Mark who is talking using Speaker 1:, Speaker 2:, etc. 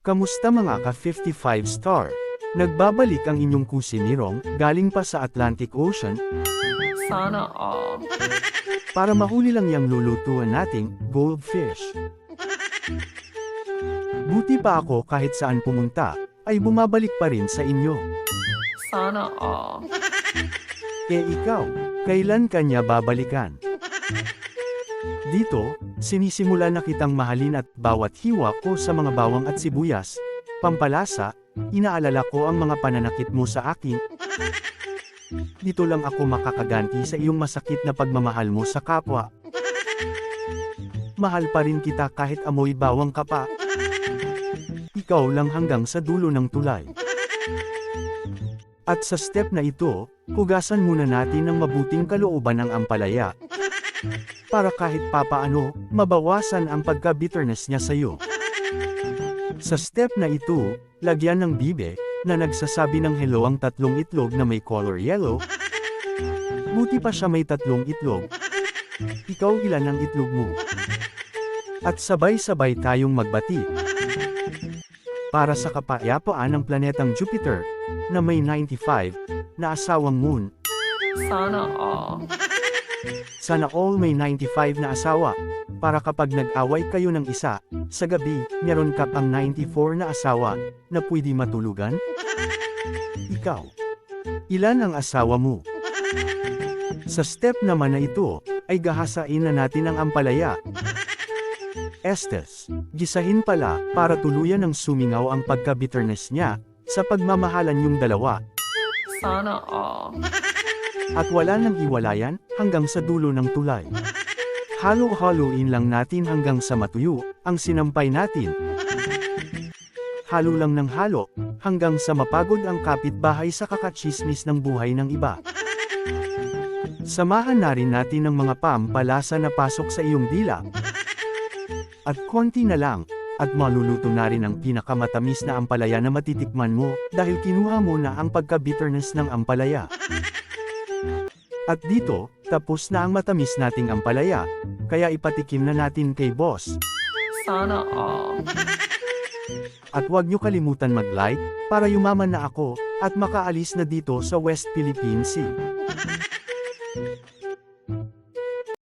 Speaker 1: Kamusta mga ka-55 star? Nagbabalik ang inyong kusinirong, galing pa sa Atlantic Ocean,
Speaker 2: Sana all.
Speaker 1: para mahuli lang yang lulutuan nating goldfish. Buti pa ako kahit saan pumunta, ay bumabalik pa rin sa inyo.
Speaker 2: Sana all.
Speaker 1: Ikaw, kailan kanya babalikan? Dito, sinisimula na kitang mahalin at bawat hiwa ko sa mga bawang at sibuyas, pampalasa, inaalala ko ang mga pananakit mo sa akin. Dito lang ako makakaganti sa iyong masakit na pagmamahal mo sa kapwa. Mahal pa rin kita kahit amoy bawang ka pa. Ikaw lang hanggang sa dulo ng tulay. At sa step na ito, hugasan muna natin ng mabuting kalooban ng ampalaya. Para kahit papaano, mabawasan ang pagka-bitterness niya sa'yo. Sa step na ito, lagyan ng bibe, na nagsasabi ng hello ang tatlong itlog na may color yellow. Buti pa siya may tatlong itlog. Ikaw ilan ang itlog mo? At sabay-sabay tayong magbati. Para sa kapayapaan ng planetang Jupiter, na may 95, na asawang moon.
Speaker 2: Sana all.
Speaker 1: Sana all may 95 na asawa, para kapag nag-away kayo ng isa, sa gabi, meron ka pang 94 na asawa, na pwede matulugan? Ikaw, ilan ang asawa mo? Sa step naman na ito, ay gahasain na natin ang ampalaya. Estes, gisahin pala, para tuluyan ng sumingaw ang pagka-bitterness niya, sa pagmamahalan yung dalawa.
Speaker 2: Sana all.
Speaker 1: At wala nang iwalayan, hanggang sa dulo ng tulay. Halo-haloin lang natin hanggang sa matuyo, ang sinampay natin. Halo lang ng halo, hanggang sa mapagod ang kapitbahay sa kakachismis ng buhay ng iba. Samahan na rin natin ang mga pampalasa na pasok sa iyong dila. At konti na lang, at maluluto na rin ang pinakamatamis na ampalaya na matitikman mo, dahil kinuha mo na ang pagka-bitterness ng ampalaya. At dito, tapos na ang matamis nating ampalaya, kaya ipatikim na natin kay boss.
Speaker 2: Sana all.
Speaker 1: At huwag nyo kalimutan mag-like, para yumaman na ako, at makaalis na dito sa West Philippine Sea.